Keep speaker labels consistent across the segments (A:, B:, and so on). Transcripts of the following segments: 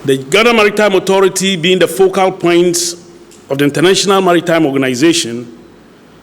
A: The Ghana Maritime Authority, being the focal point of the International Maritime Organization,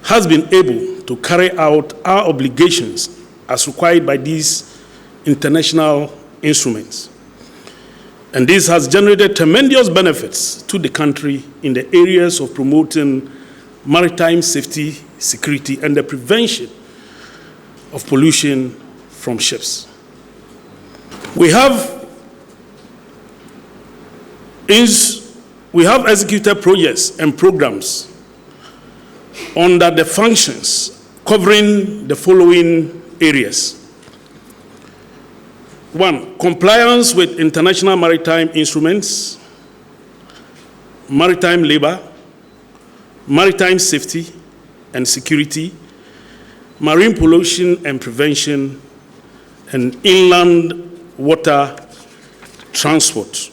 A: has been able to carry out our obligations as required by these international instruments. And this has generated tremendous benefits to the country in the areas of promoting maritime safety, security, and the prevention of pollution from ships. We have executed projects and programs under the functions covering the following areas. 1, compliance with international maritime instruments, maritime labor, maritime safety and security, marine pollution and prevention, and inland water transport.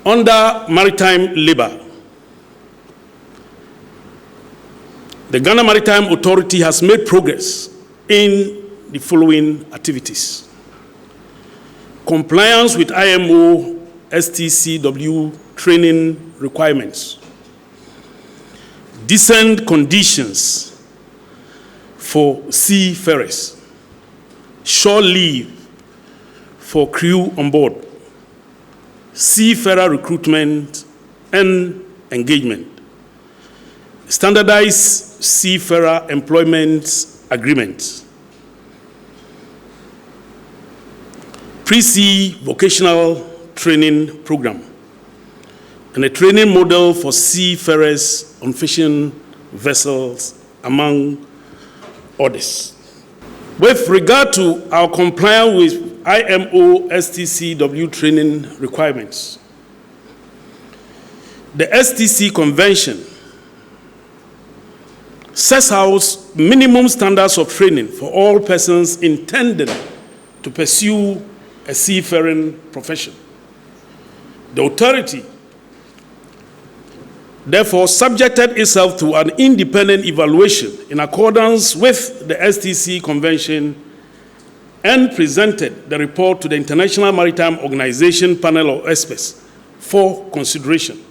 A: Under maritime labor, the Ghana Maritime Authority has made progress in the following activities: compliance with IMO STCW training requirements, decent conditions for seafarers, shore leave for crew on board, seafarer recruitment and engagement, standardized seafarer employment agreement, pre-sea vocational training program, and a training model for seafarers on fishing vessels, among others. With regard to our compliance with IMO STCW training requirements, the STC Convention sets out minimum standards of training for all persons intended to pursue a seafaring profession. The authority therefore subjected itself to an independent evaluation in accordance with the STC Convention and presented the report to the International Maritime Organization panel of experts for consideration.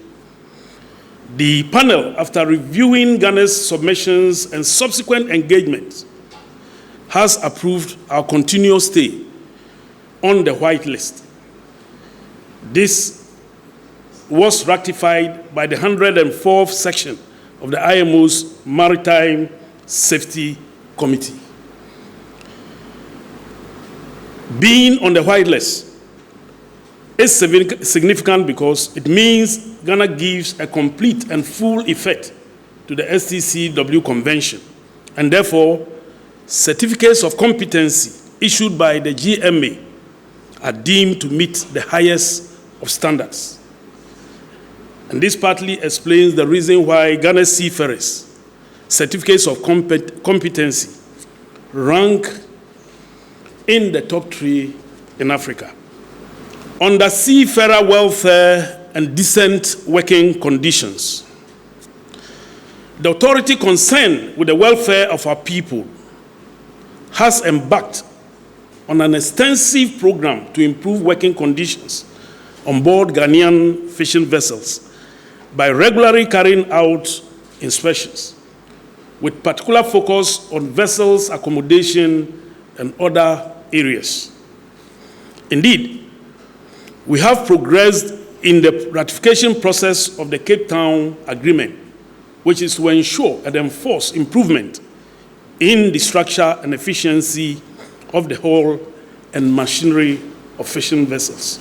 A: The panel, after reviewing Ghana's submissions and subsequent engagements, has approved our continuous stay on the white list. This was ratified by the 104th section of the IMO's Maritime Safety Committee. Being on the white list is significant because it means Ghana gives a complete and full effect to the STCW Convention, and therefore certificates of competency issued by the GMA are deemed to meet the highest of standards. And this partly explains the reason why Ghana's seafarers' certificates of competency rank in the top 3 in Africa. Under seafarer welfare and decent working conditions, the authority concerned with the welfare of our people has embarked on an extensive program to improve working conditions on board Ghanaian fishing vessels by regularly carrying out inspections, with particular focus on vessels' accommodation and other areas. Indeed, we have progressed in the ratification process of the Cape Town Agreement, which is to ensure and enforce improvement in the structure and efficiency of the hull and machinery of fishing vessels.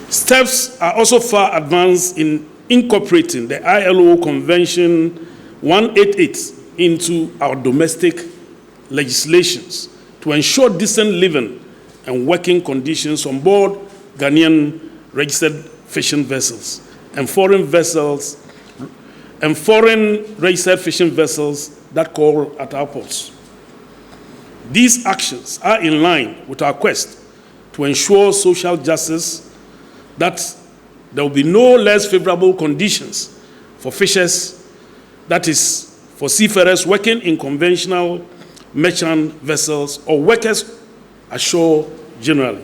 A: Steps are also far advanced in incorporating the ILO Convention 188 into our domestic legislations to ensure decent living and working conditions on board Ghanaian registered fishing vessels and foreign registered fishing vessels that call at our ports. These actions are in line with our quest to ensure social justice, that there will be no less favorable conditions for fishers, that is, for seafarers working in conventional merchant vessels or workers ashore generally.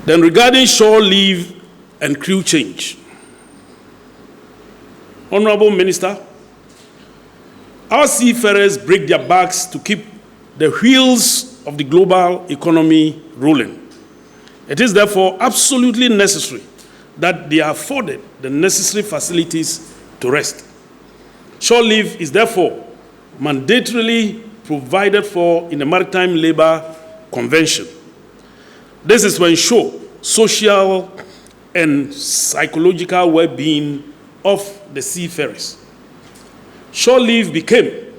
A: Then regarding shore leave and crew change. Honorable Minister, our seafarers break their backs to keep the wheels of the global economy rolling. It is therefore absolutely necessary that they are afforded the necessary facilities to rest. Shore leave is therefore mandatorily provided for in the Maritime Labour Convention. This is to ensure social and psychological well-being of the seafarers. Shore leave became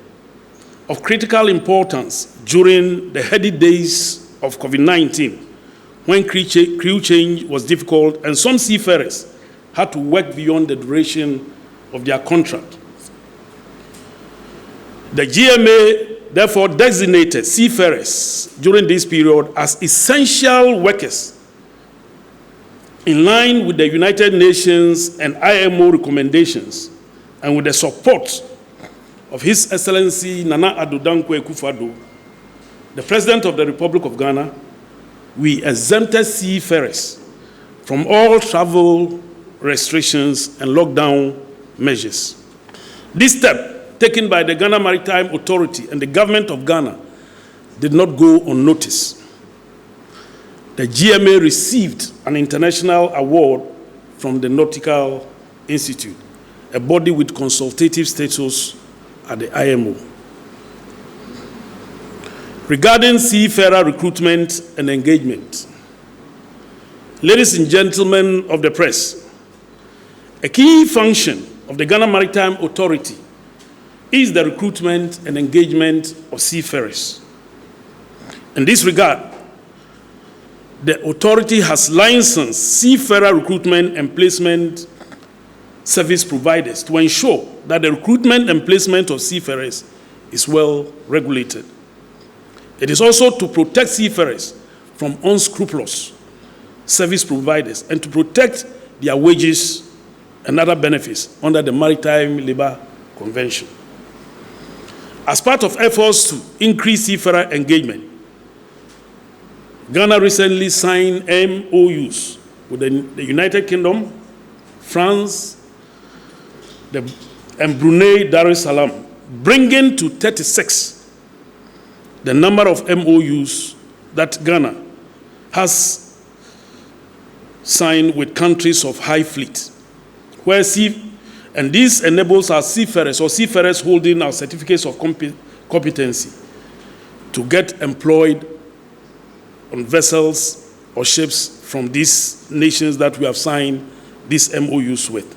A: of critical importance during the heady days of COVID-19, when crew change was difficult and some seafarers had to work beyond the duration of their contract. The GMA therefore designated seafarers during this period as essential workers in line with the United Nations and IMO recommendations and with the support of His Excellency Nana Addo Dankwa Akufo-Addo, the President of the Republic of Ghana. We exempted seafarers from all travel restrictions and lockdown measures. This step, taken by the Ghana Maritime Authority and the government of Ghana, did not go unnoticed. The GMA received an international award from the Nautical Institute, a body with consultative status at the IMO. Regarding seafarer recruitment and engagement, ladies and gentlemen of the press, a key function of the Ghana Maritime Authority is the recruitment and engagement of seafarers. In this regard, the authority has licensed seafarer recruitment and placement service providers to ensure that the recruitment and placement of seafarers is well regulated. It is also to protect seafarers from unscrupulous service providers and to protect their wages and other benefits under the Maritime Labour Convention. As part of efforts to increase seafarer engagement, Ghana recently signed MOUs with the United Kingdom, France, and Brunei Darussalam, bringing to 36 the number of MOUs that Ghana has signed with countries of high fleet, and this enables our seafarers or seafarers holding our certificates of competency to get employed on vessels or ships from these nations that we have signed these MOUs with.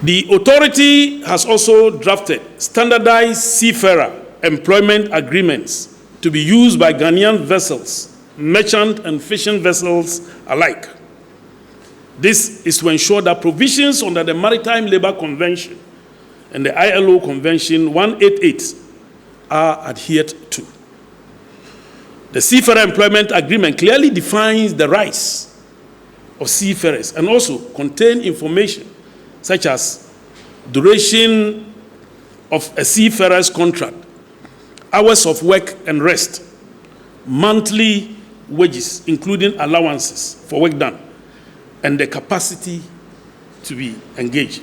A: The authority has also drafted standardized seafarer employment agreements to be used by Ghanaian vessels, merchant and fishing vessels alike. This is to ensure that provisions under the Maritime Labour Convention and the ILO Convention 188 are adhered to. The Seafarer Employment Agreement clearly defines the rights of seafarers and also contains information such as duration of a seafarer's contract, hours of work and rest, monthly wages, including allowances for work done, and the capacity to be engaged.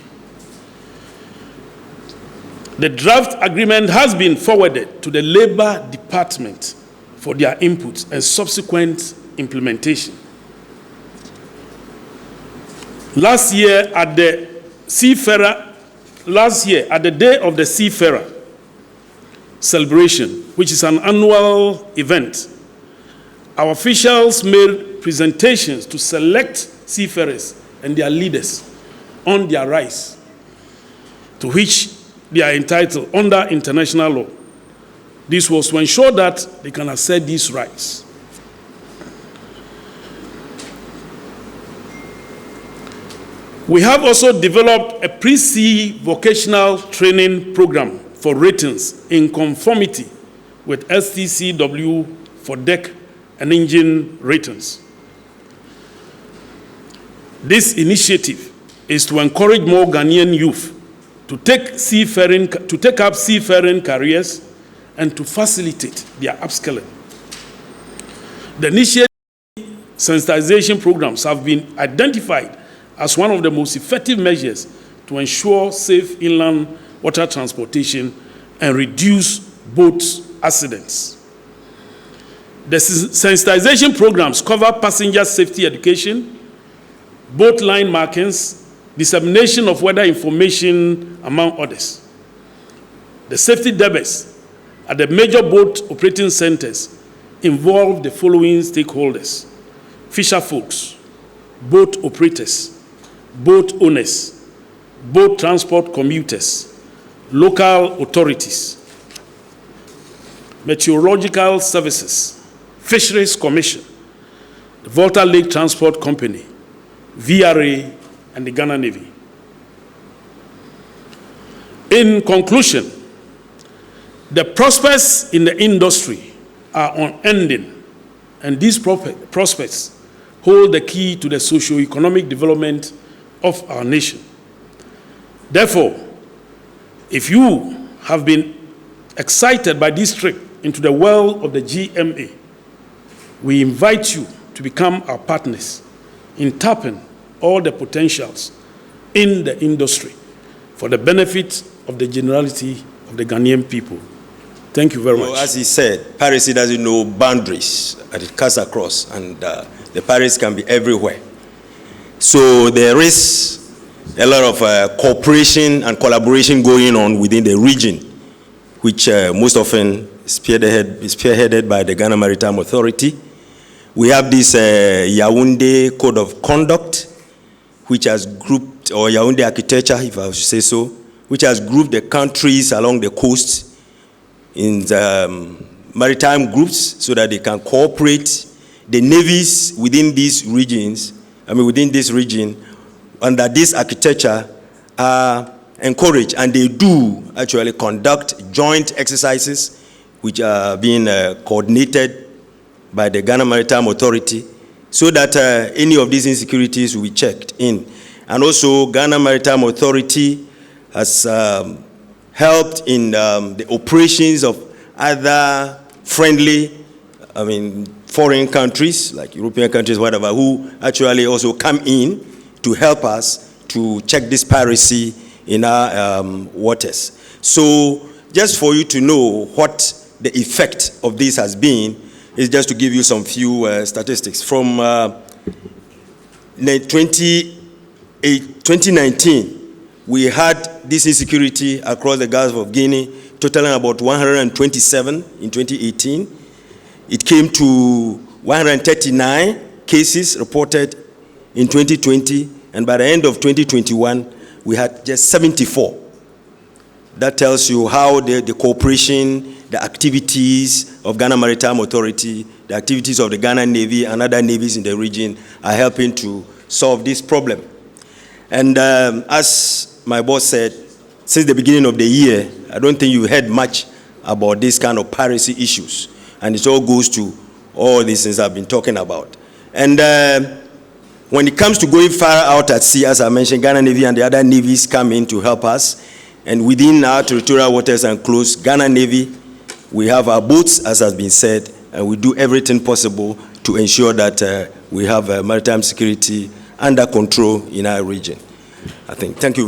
A: The draft agreement has been forwarded to the Labour Department for their input and subsequent implementation. Last year, at the Day of the Seafarer celebration, which is an annual event, our officials made presentations to select seafarers and their leaders on their rights, to which they are entitled under international law. This was to ensure that they can assert these rights. We have also developed a pre-sea vocational training program for ratings in conformity with STCW for deck and engine ratings. This initiative is to encourage more Ghanaian youth to take up seafaring careers and to facilitate their upskilling. The initiative sensitization programs have been identified as one of the most effective measures to ensure safe inland water transportation and reduce boat accidents. The sensitization programs cover passenger safety education, boat line markings, dissemination of weather information, among others. The safety debates at the major boat operating centers involve the following stakeholders: fisher folks, boat operators, boat owners, boat transport commuters, local authorities, meteorological services, Fisheries Commission, the Volta Lake Transport Company, VRA, and the Ghana Navy. In conclusion, the prospects in the industry are unending, and these prospects hold the key to the socio-economic development of our nation. Therefore, if you have been excited by this trip into the world of the GMA, we invite you to become our partners in tapping all the potentials in the industry for the benefit of the generality of the Ghanaian people. Thank you very much.
B: As he said, piracy doesn't know boundaries, and it cuts across, and the pirates can be everywhere. So there is a lot of cooperation and collaboration going on within the region, which most often is spearheaded by the Ghana Maritime Authority. We have this Yaoundé Code of Conduct, which has grouped, or Yaoundé Architecture, if I should say so, which has grouped the countries along the coast in the maritime groups so that they can cooperate. The navies within these regions, within this region, under this architecture are encouraged, and they do actually conduct joint exercises which are being coordinated by the Ghana Maritime Authority so that any of these insecurities will be checked in. And also, Ghana Maritime Authority has helped in the operations of other friendly, foreign countries, like European countries, whatever, who actually also come in to help us to check this piracy in our waters. So just for you to know what the effect of this has been, is just to give you some few statistics. From 2019, we had this insecurity across the Gulf of Guinea, totaling about 127 in 2018. It came to 139 cases reported in 2020, and by the end of 2021, we had just 74. That tells you how the cooperation, the activities of Ghana Maritime Authority, the activities of the Ghana Navy and other navies in the region are helping to solve this problem. And as my boss said, since the beginning of the year, I don't think you heard much about this kind of piracy issues. And it all goes to all these things I've been talking about. And when it comes to going far out at sea, as I mentioned, Ghana Navy and the other navies come in to help us. And within our territorial waters and coasts, Ghana Navy, we have our boats, as has been said, and we do everything possible to ensure that we have maritime security under control in our region. Thank you.